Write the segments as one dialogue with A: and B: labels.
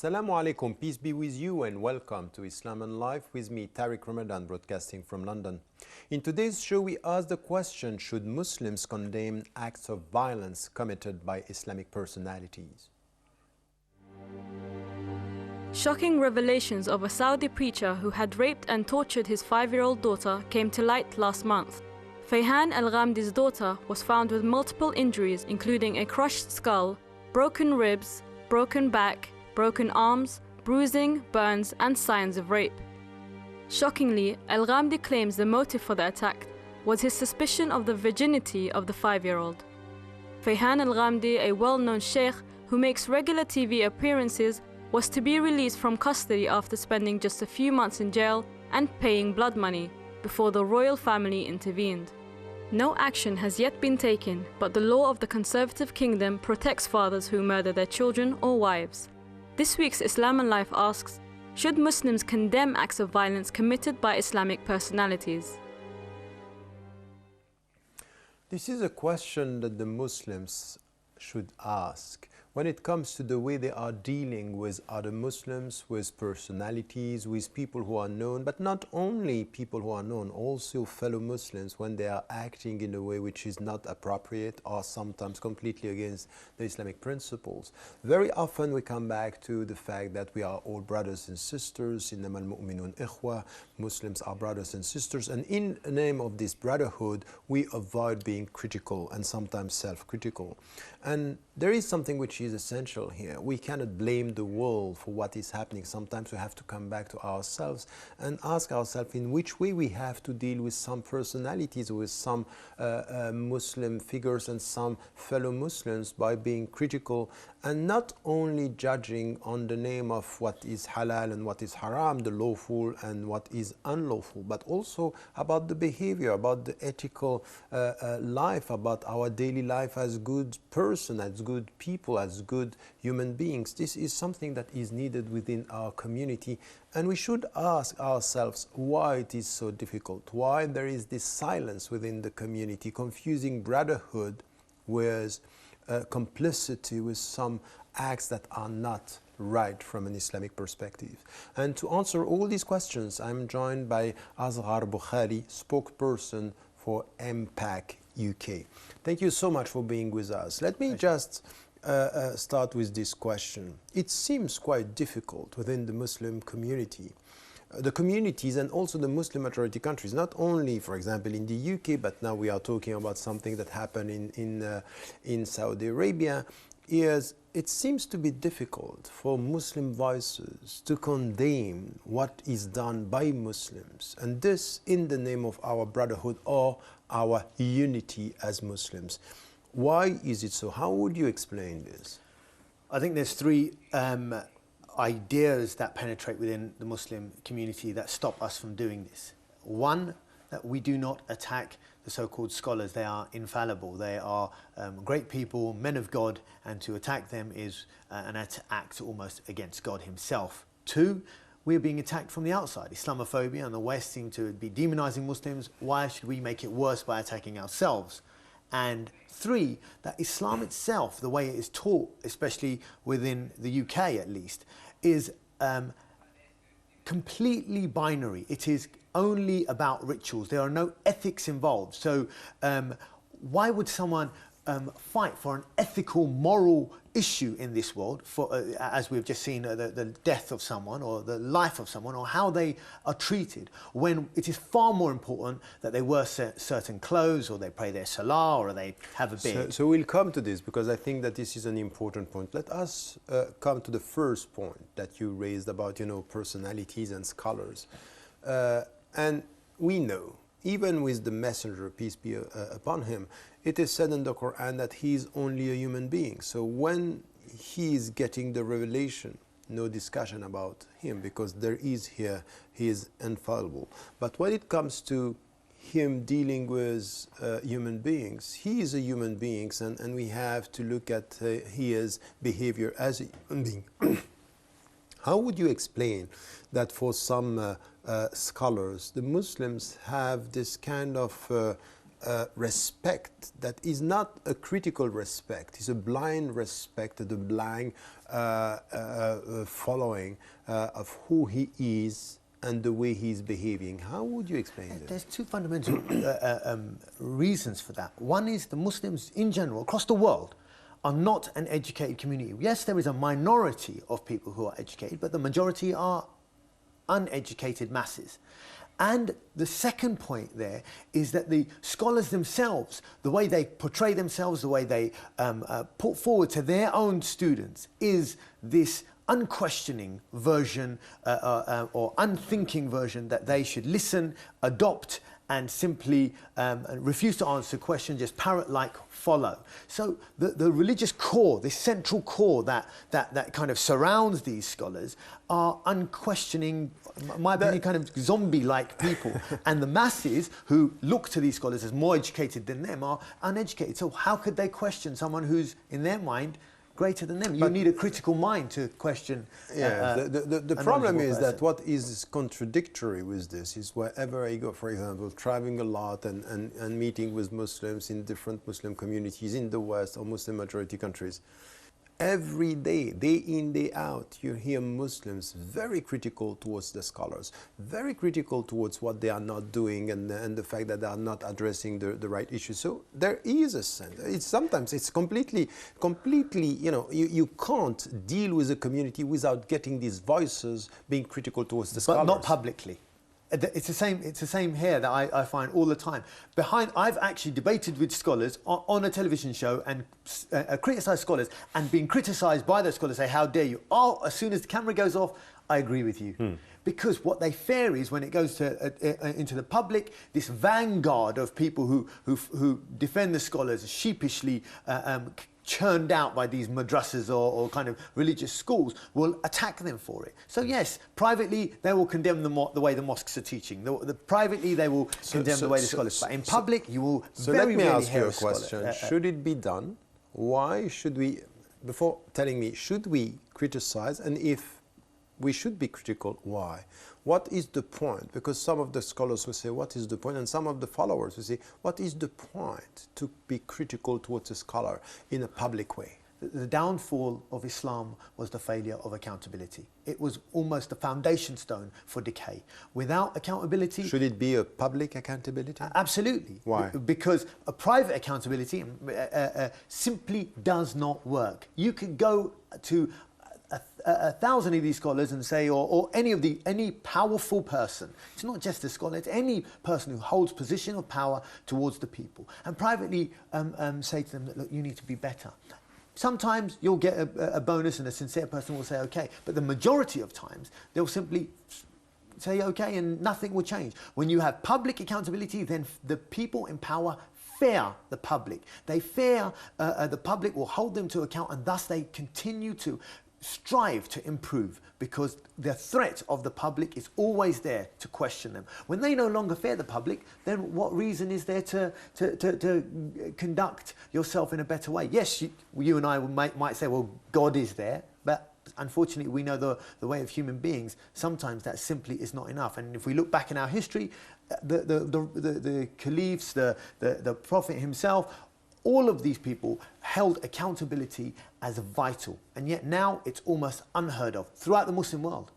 A: Assalamu alaikum, peace be with you and welcome to Islam and Life with me, Tariq Ramadan, broadcasting from London. In today's show, we ask the question, should Muslims condemn acts of violence committed by Islamic personalities?
B: Shocking revelations of a Saudi preacher who had raped and tortured his 5-year-old daughter came to light last month. Fayhan Al-Ghamdi's daughter was found with multiple injuries, including a crushed skull, broken ribs, broken back, broken arms, bruising, burns, and signs of rape. Shockingly, Al-Ghamdi claims the motive for the attack was his suspicion of the virginity of the 5-year-old. Fayhan Al-Ghamdi, a well-known sheikh who makes regular TV appearances, was to be released from custody after spending just a few months in jail and paying blood money before the royal family intervened. No action has yet been taken, but the law of the conservative kingdom protects fathers who murder their children or wives. This week's Islam and Life asks, should Muslims condemn acts of violence committed by Islamic personalities?
A: This is a question that the Muslims should ask when it comes to the way they are dealing with other Muslims, with personalities, with people who are known, but not only people who are known, also fellow Muslims when they are acting in a way which is not appropriate or sometimes completely against the Islamic principles. Very often we come back to the fact that we are all brothers and sisters, إِنَّمَا الْمُؤْمِنُونَ إِخْوَةٌ, Muslims are brothers and sisters, and in the name of this brotherhood we avoid being critical and sometimes self-critical. And there is something which is essential here. We cannot blame the world for what is happening. Sometimes we have to come back to ourselves and ask ourselves in which way we have to deal with some personalities, with some Muslim figures and some fellow Muslims by being critical and not only judging on the name of what is halal and what is haram, the lawful and what is unlawful, but also about the behavior, about the ethical life, about our daily life as good person, as good people, as good human beings. This is something that is needed within our community, and we should ask ourselves why it is so difficult, why there is this silence within the community, confusing brotherhood with complicity with some acts that are not right from an Islamic perspective. And to answer all these questions, I'm joined by Asghar Bukhari, spokesperson for MPAC UK. Thank you so much for being with us. Let me just start with this question. It seems quite difficult within the Muslim community, the communities and also the Muslim majority countries, not only, for example, in the UK, but now we are talking about something that happened in Saudi Arabia, is it seems to be difficult for Muslim voices to condemn what is done by Muslims, and this in the name of our brotherhood or our unity as Muslims. Why is it so? How would you explain this?
C: I think there's three ideas that penetrate within the Muslim community that stop us from doing this. One, that we do not attack the so-called scholars. They are infallible. They are great people, men of God, and to attack them is an act almost against God himself. Two, we are being attacked from the outside. Islamophobia and the West seem to be demonizing Muslims. Why should we make it worse by attacking ourselves? And three, that Islam itself, the way it is taught, especially within the UK at least, is completely binary. It is only about rituals. There are no ethics involved. So why would someone fight for an ethical, moral issue in this world, for, as we've just seen, the death of someone or the life of someone or how they are treated, when it is far more important that they wear certain clothes or they pray their salah or they have a beard?
A: So we'll come to this because I think that this is an important point. Let us come to the first point that you raised about, personalities and scholars. And we know, even with the messenger, peace be upon him, it is said in the Quran that he is only a human being. So when he is getting the revelation, no discussion about him, because there is here, he is infallible. But when it comes to him dealing with human beings, he is a human being, and we have to look at his behavior as a human being. How would you explain that for some scholars, the Muslims have this kind of respect that is not a critical respect, it's a blind respect, the blind following of who he is and the way he's behaving. How would you explain this?
C: There's two fundamental reasons for that. One is the Muslims in general, across the world, are not an educated community. Yes, there is a minority of people who are educated, but the majority are uneducated masses. And the second point there is that the scholars themselves, the way they portray themselves, the way they put forward to their own students is this unquestioning version or unthinking version that they should listen, adopt, and simply refuse to answer questions, just parrot-like follow. So the religious core, this central core that kind of surrounds these scholars are unquestioning, might be kind of zombie-like people. And the masses who look to these scholars as more educated than them are uneducated. So how could they question someone who's, in their mind, greater than them? You need a critical mind to question.
A: The problem is that what is contradictory with this is wherever I go, for example, traveling a lot and meeting with Muslims in different Muslim communities in the West or Muslim majority countries, every day, day in, day out, you hear Muslims very critical towards the scholars, very critical towards what they are not doing and the fact that they are not addressing the right issues. So there is a sense. Sometimes it's completely, you know, you can't deal with a community without getting these voices being critical towards the scholars.
C: But not publicly. It's the same here that I find all the time. I've actually debated with scholars on a television show and criticised scholars and been criticised by those scholars, say, how dare you? Oh, as soon as the camera goes off, I agree with you. Because what they fear is when it goes into the public, this vanguard of people who defend the scholars sheepishly churned out by these madrasas or kind of religious schools will attack them for it. So yes, privately they will condemn the way the mosques are teaching. Privately they will condemn the way the scholars. But in public you will very rarely hear a scholar.
A: Let me ask you a question. Should it be done? Why should we, before telling me, should we criticize? And if we should be critical, why? What is the point? Because some of the scholars will say, what is the point? And some of the followers will say, what is the point to be critical towards a scholar in a public way?
C: The downfall of Islam was the failure of accountability. It was almost the foundation stone for decay. Without accountability...
A: Should it be a public accountability?
C: Absolutely.
A: Why?
C: Because a private accountability simply does not work. You could go to 1,000 of these scholars and say, or any powerful person, it's not just a scholar, it's any person who holds position of power towards the people, and privately say to them that, look, you need to be better. Sometimes you'll get a bonus and a sincere person will say okay, but the majority of times they'll simply say okay and nothing will change. When you have public accountability, then the people in power fear the public. They fear the public will hold them to account, and thus they continue to strive to improve because the threat of the public is always there to question them. When they no longer fear the public, then what reason is there to conduct yourself in a better way? Yes, you and I might say, well, God is there, but unfortunately we know the way of human beings. Sometimes that simply is not enough. And if we look back in our history, the caliphs, the Prophet himself, all of these people held accountability as vital, and yet now it's almost unheard of throughout the Muslim world.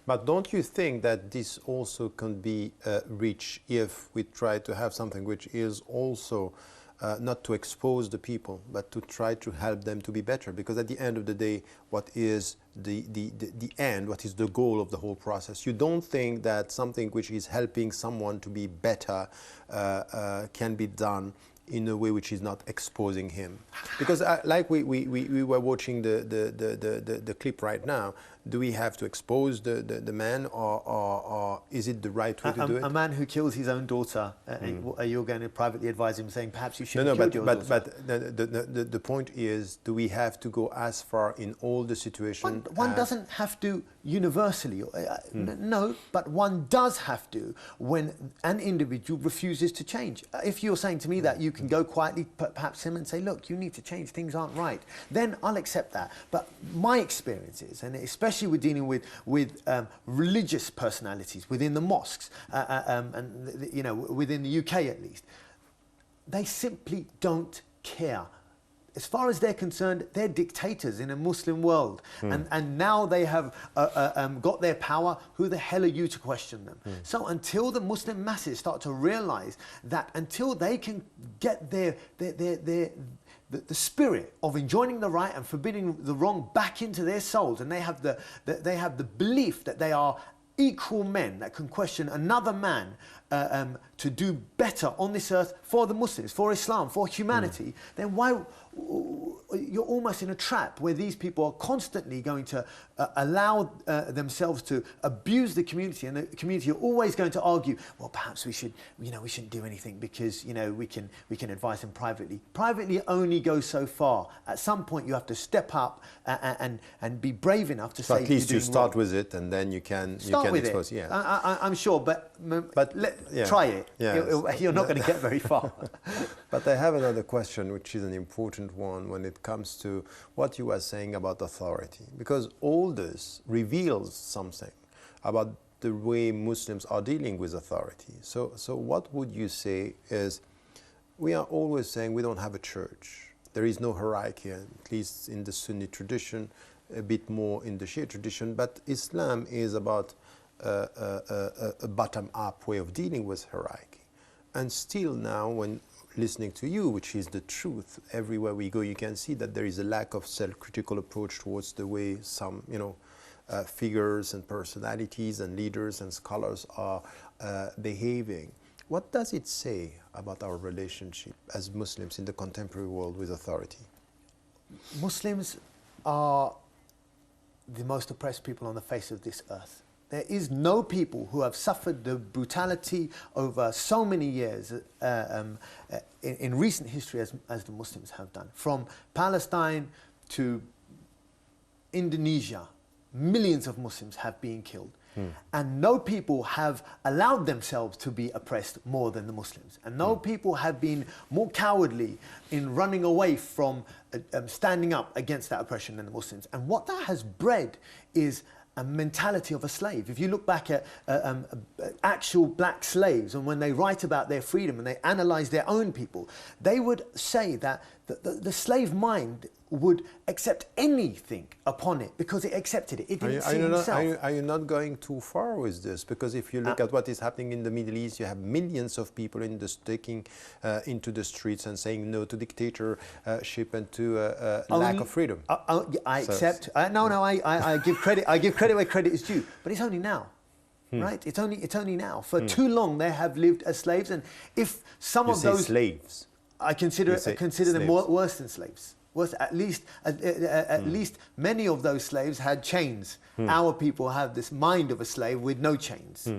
A: But don't you think that this also can be reached if we try to have something which is also not to expose the people, but to try to help them to be better? Because at the end of the day, what is the end, what is the goal of the whole process? You don't think that something which is helping someone to be better can be done in a way which is not exposing him? Because like we were watching the clip right now, do we have to expose the man, or is it the right way to do it?
C: A man who kills his own daughter, are you going to privately advise him saying perhaps you should
A: No,
C: kill your daughter?
A: but the point is, do we have to go as far in all the situations?
C: One doesn't have to universally, no, but one does have to when an individual refuses to change. If you're saying to me that you can go quietly, perhaps him, and say, look, you need to change, things aren't right, then I'll accept that. But my experience is, and especially with dealing with religious personalities within the mosques, and you know, within the UK at least, they simply don't care. As far as they're concerned, they're dictators in a Muslim world. And now they have got their power. Who the hell are you to question them? So until the Muslim masses start to realize that, until they can get the spirit of enjoining the right and forbidding the wrong back into their souls, and they have the belief that they are equal men that can question another man to do better on this earth for the Muslims, for Islam, for humanity, then why you're almost in a trap where these people are constantly going to allow themselves to abuse the community, and the community are always going to argue, well, perhaps we shouldn't do anything because we can advise them privately. Privately only goes so far. At some point you have to step up and be brave enough to
A: so
C: say
A: at least you start
C: wrong.
A: with it, and then you can expose.
C: It.
A: Yeah,
C: I'm sure, but
A: yeah.
C: try it.
A: Yeah.
C: You're not going to get very far.
A: But I have another question, which is an important one when it comes to what you were saying about authority, because all this reveals something about the way Muslims are dealing with authority. So what would you say is, we are always saying we don't have a church. There is no hierarchy, at least in the Sunni tradition, a bit more in the Shia tradition, but Islam is about a bottom-up way of dealing with hierarchy. And still now, when listening to you, which is the truth, everywhere we go, you can see that there is a lack of self-critical approach towards the way some, figures and personalities and leaders and scholars are behaving. What does it say about our relationship as Muslims in the contemporary world with authority?
C: Muslims are the most oppressed people on the face of this earth. There is no people who have suffered the brutality over so many years in recent history as the Muslims have done. From Palestine to Indonesia, millions of Muslims have been killed. And no people have allowed themselves to be oppressed more than the Muslims. And no people have been more cowardly in running away from standing up against that oppression than the Muslims. And what that has bred is a mentality of a slave. If you look back at actual black slaves, and when they write about their freedom and they analyze their own people, they would say that the slave mind would accept anything upon it because it accepted it. It didn't see himself.
A: Are you not going too far with this? Because if you look at what is happening in the Middle East, you have millions of people taking into the streets and saying no to dictatorship and to lack of freedom.
C: I accept. I give credit. I give credit where credit is due. But it's only now. Right? It's only now. For too long they have lived as slaves, and if some of those
A: slaves,
C: I consider them worse than slaves. At least many of those slaves had chains. Our people have this mind of a slave with no chains.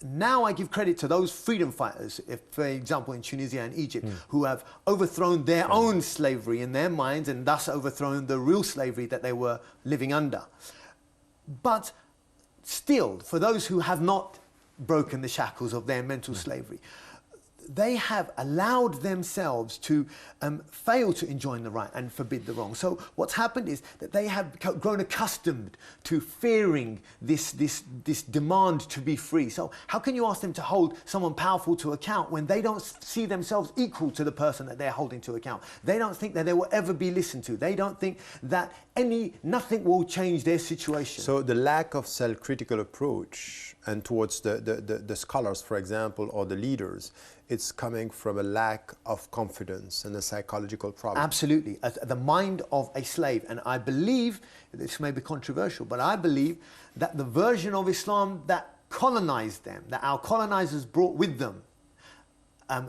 C: Now I give credit to those freedom fighters, for example in Tunisia and Egypt, who have overthrown their own slavery in their minds and thus overthrown the real slavery that they were living under. But still, for those who have not broken the shackles of their mental slavery, they have allowed themselves to fail to enjoin the right and forbid the wrong. So what's happened is that they have grown accustomed to fearing this demand to be free. So how can you ask them to hold someone powerful to account when they don't see themselves equal to the person that they're holding to account? They don't think that they will ever be listened to. They don't think that nothing will change their situation.
A: So the lack of self-critical approach and towards the scholars, for example, or the leaders, it's coming from a lack of confidence and a psychological problem.
C: Absolutely. The mind of a slave. And I believe, this may be controversial, but I believe that the version of Islam that colonized them, that our colonizers brought with them,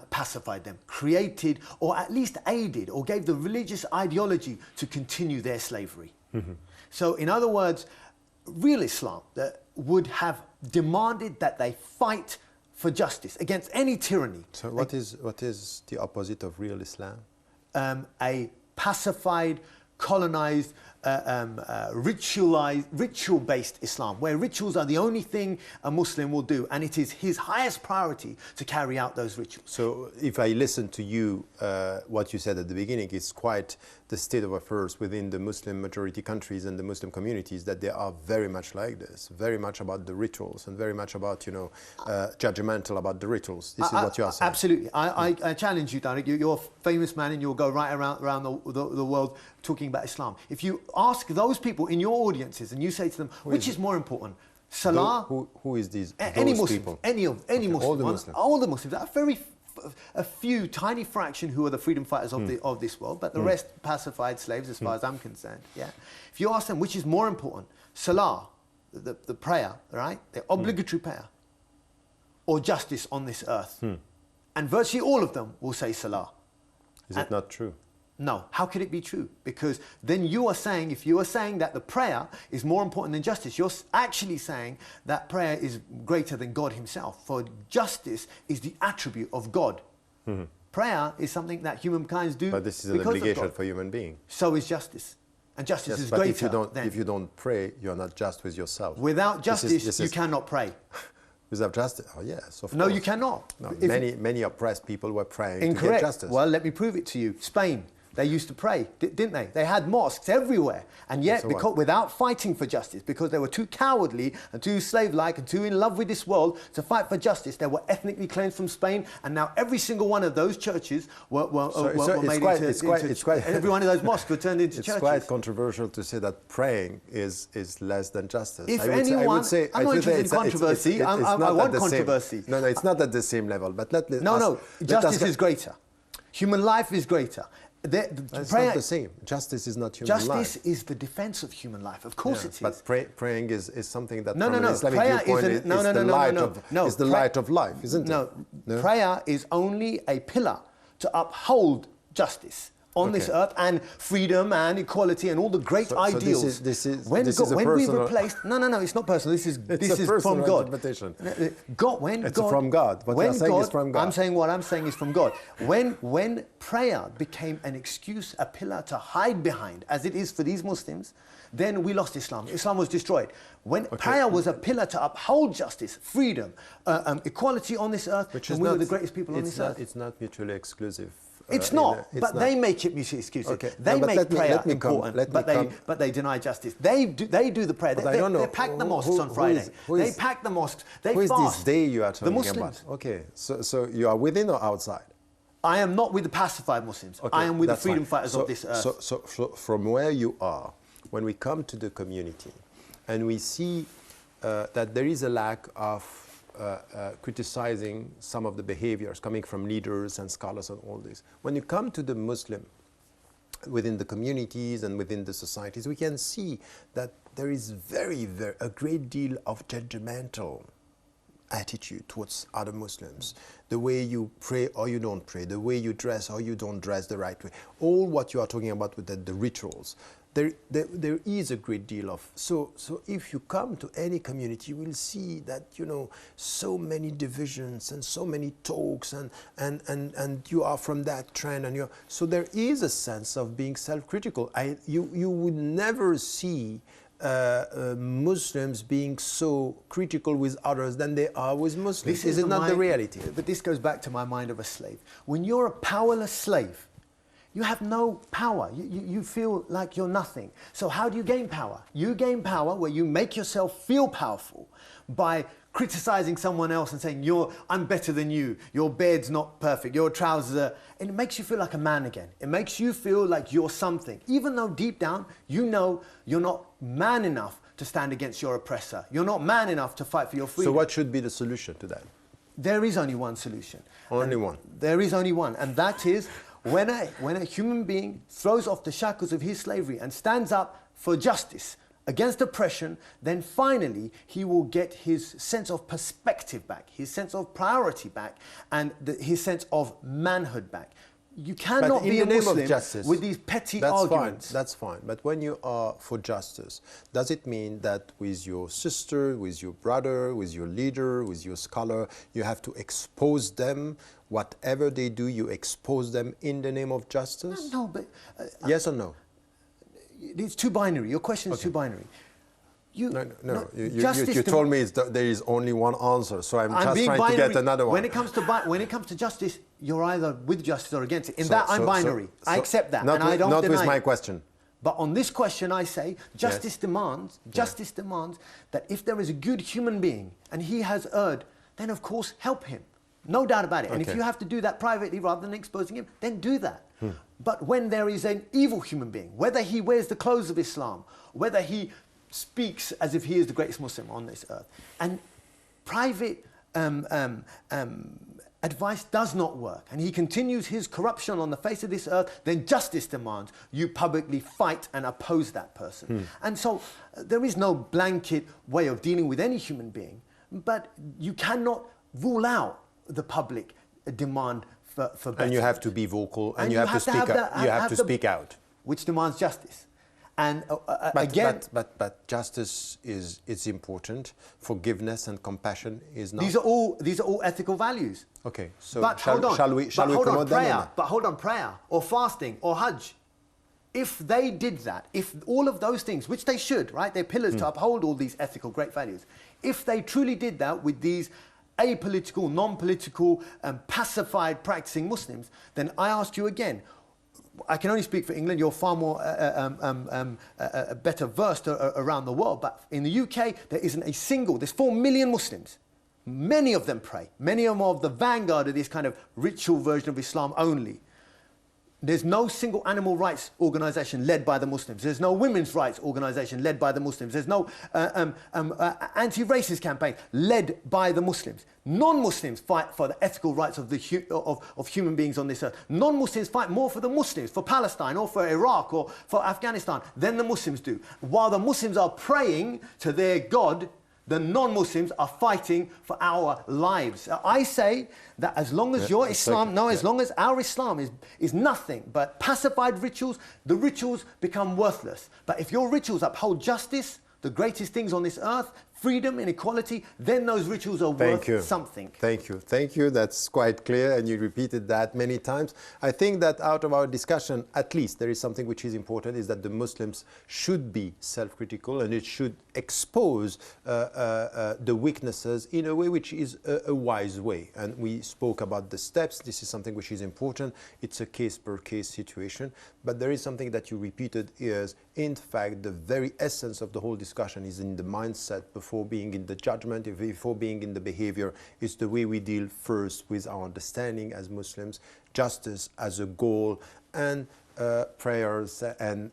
C: pacified them, created or at least aided or gave the religious ideology to continue their slavery. So in other words, real Islam that would have demanded that they fight for justice against any tyranny.
A: So what is the opposite of real Islam?
C: A pacified, colonized ritual-based Islam, where rituals are the only thing a Muslim will do, and it is his highest priority to carry out those rituals.
A: So if I listen to you, what you said at the beginning is quite the state of affairs within the Muslim majority countries and the Muslim communities, that they are very much like this, very much about the rituals and very much about, judgmental about the rituals. This is what you are saying.
C: Absolutely. I challenge you, Tariq. You're a famous man and you'll go right around the world talking about Islam. If you ask those people in your audiences and you say to them, which is more important, Salah?
A: Who is these
C: any
A: those
C: Muslims,
A: people?
C: Any Muslim.
A: All the Muslims.
C: All the Muslims. A few tiny fraction who are the freedom fighters of this world, but the rest pacified slaves as far as I'm concerned. Yeah. If you ask them which is more important, Salah, the prayer, right? The obligatory prayer, or justice on this earth. And virtually all of them will say Salah.
A: Is it not true?
C: No. How could it be true? Because then you are saying, if you are saying that the prayer is more important than justice, you're actually saying that prayer is greater than God himself. For justice is the attribute of God. Prayer is something that humankind do.
A: But this is an obligation for human beings.
C: So is justice. And justice is
A: but
C: greater
A: if you don't pray, you're not just with yourself.
C: Without justice, you cannot pray.
A: Without justice? Oh, yes, of course.
C: No, you cannot.
A: No, many oppressed people were praying
C: Incorrect.
A: to get justice.
C: Well, let me prove it to you. Spain. They used to pray, didn't they? They had mosques everywhere. And yet,
A: so
C: without fighting for justice, because they were too cowardly and too slave-like and too in love with this world to fight for justice, they were ethnically cleansed from Spain. And now every single one of those churches were made into every one of those mosques were turned into churches.
A: It's quite controversial to say that praying is less than justice.
C: If anyone, I'm not interested in controversy. I want controversy.
A: No, it's not at the same level. But
C: justice is greater. Human life is greater.
A: It's not the same. Justice is not human life.
C: Justice is the defense of human life. Of course it is.
A: But praying is something that,
C: from
A: an Islamic viewpoint, is the light of life, isn't it?
C: No, prayer is only a pillar to uphold justice on this earth, and freedom and equality and all the great ideals.
A: So this is
C: when we replaced, no, it's not personal. This is from God.
A: It's from God. What you're saying is from God.
C: I'm saying what I'm saying is from God. When prayer became an excuse, a pillar to hide behind, as it is for these Muslims, then we lost Islam. Islam was destroyed. When prayer was a pillar to uphold justice, freedom, equality on this earth, then we were the greatest people on this earth.
A: It's not mutually exclusive.
C: It's not, but they make it mutually exclusive.
A: Okay.
C: They make prayer important, but they deny justice. They do the prayer. They pack the mosques on Friday. They pack the mosques. They fast.
A: Who is this they you are talking
C: about? The Muslims.
A: Okay, so you are within or outside?
C: I am not with the pacified Muslims. I am with the freedom fighters of this earth.
A: So from where you are, when we come to the community, and we see that there is a lack of criticizing some of the behaviors coming from leaders and scholars and all this. When you come to the Muslim within the communities and within the societies, we can see that there is a great deal of judgmental attitude towards other Muslims. The way you pray or you don't pray, the way you dress or you don't dress the right way. All what you are talking about with the rituals. There is a great deal of, so if you come to any community, you will see that, so many divisions and so many talks and you are from that trend and so there is a sense of being self-critical. You would never see Muslims being so critical with others than they are with Muslims. Is it not the reality?
C: But this goes back to my mind of a slave. When you're a powerless slave, you have no power. You feel like you're nothing. So how do you gain power? You gain power where you make yourself feel powerful by criticizing someone else and saying, I'm better than you, your bed's not perfect, your trousers are... And it makes you feel like a man again. It makes you feel like you're something. Even though deep down, you know you're not man enough to stand against your oppressor. You're not man enough to fight for your freedom.
A: So what should be the solution to that?
C: There is only one solution.
A: Only one?
C: There is only one, and that is... When a human being throws off the shackles of his slavery and stands up for justice against oppression, then finally he will get his sense of perspective back, his sense of priority back, and his sense of manhood back. You cannot be a Muslim with these petty arguments.
A: That's fine. But when you are for justice, does it mean that with your sister, with your brother, with your leader, with your scholar, you have to expose them? Whatever they do, you expose them in the name of justice?
C: No, but...
A: yes or no?
C: it's too binary. Your question is too binary.
A: You told me there is only one answer, so I'm just trying
C: binary.
A: to get another one.
C: When it comes to justice, you're either with justice or against it. I'm binary. I accept that, and I don't deny it.
A: Not with my question.
C: But on this question, I say justice demands that if there is a good human being and he has erred, then of course help him. No doubt about it. And if you have to do that privately rather than exposing him, then do that. But when there is an evil human being, whether he wears the clothes of Islam, whether he speaks as if he is the greatest Muslim on this earth, and private advice does not work, and he continues his corruption on the face of this earth, then justice demands you publicly fight and oppose that person. And so there is no blanket way of dealing with any human being, but you cannot rule out the public demand for better.
A: And you have to be vocal, and you have to speak out. You have to speak out.
C: Which demands justice. And
A: but justice is important. Forgiveness and compassion is not.
C: These are all ethical values.
A: Okay, so
C: but
A: shall we promote them?
C: But hold on, prayer or fasting or Hajj. If they did that, if all of those things, which they should, right? They're pillars to uphold all these ethical great values. If they truly did that with these apolitical, non-political, pacified, practicing Muslims, then I ask you again. I can only speak for England. You're far more better versed around the world. But in the UK, there isn't a single. There's 4 million Muslims. Many of them pray. Many of them are of the vanguard of this kind of ritual version of Islam only. There's no single animal rights organization led by the Muslims. There's no women's rights organization led by the Muslims. There's no anti-racist campaign led by the Muslims. Non-Muslims fight for the ethical rights of human beings on this earth. Non-Muslims fight more for the Muslims, for Palestine or for Iraq or for Afghanistan than the Muslims do. While the Muslims are praying to their God, the non-Muslims are fighting for our lives. I say that as long as your Islam, as long as our Islam is nothing but pacified rituals, the rituals become worthless. But if your rituals uphold justice, the greatest things on this earth, freedom and equality, then those rituals are worth something.
A: Thank you. Thank you. That's quite clear, and you repeated that many times. I think that out of our discussion, at least there is something which is important, is that the Muslims should be self-critical, and it should expose the weaknesses in a way which is a wise way. And we spoke about the steps. This is something which is important. It's a case-per-case situation. But there is something that you repeated is, in fact, the very essence of the whole discussion is in the mindset before being in the judgment, before being in the behavior. Is the way we deal first with our understanding as Muslims, justice as a goal, and prayers and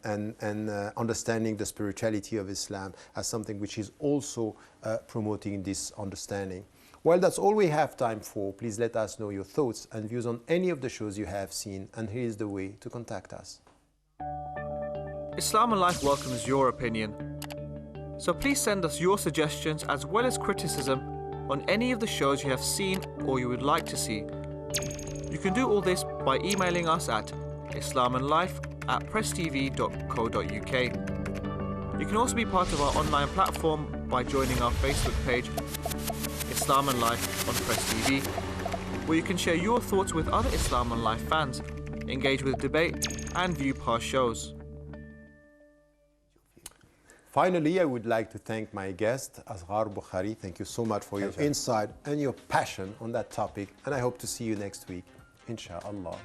A: understanding the spirituality of Islam as something which is also promoting this understanding. Well, that's all we have time for. Please let us know your thoughts and views on any of the shows you have seen, and here is the way to contact us.
D: Islam and Life welcomes your opinion. So please send us your suggestions as well as criticism on any of the shows you have seen or you would like to see. You can do all this by emailing us at islamandlife@presstv.co.uk. You can also be part of our online platform by joining our Facebook page, Islam and Life on Press TV, where you can share your thoughts with other Islam and Life fans, engage with debate, and view past shows.
A: Finally, I would like to thank my guest, Asghar Bukhari. Thank you so much for your insight and your passion on that topic, and I hope to see you next week, inshallah.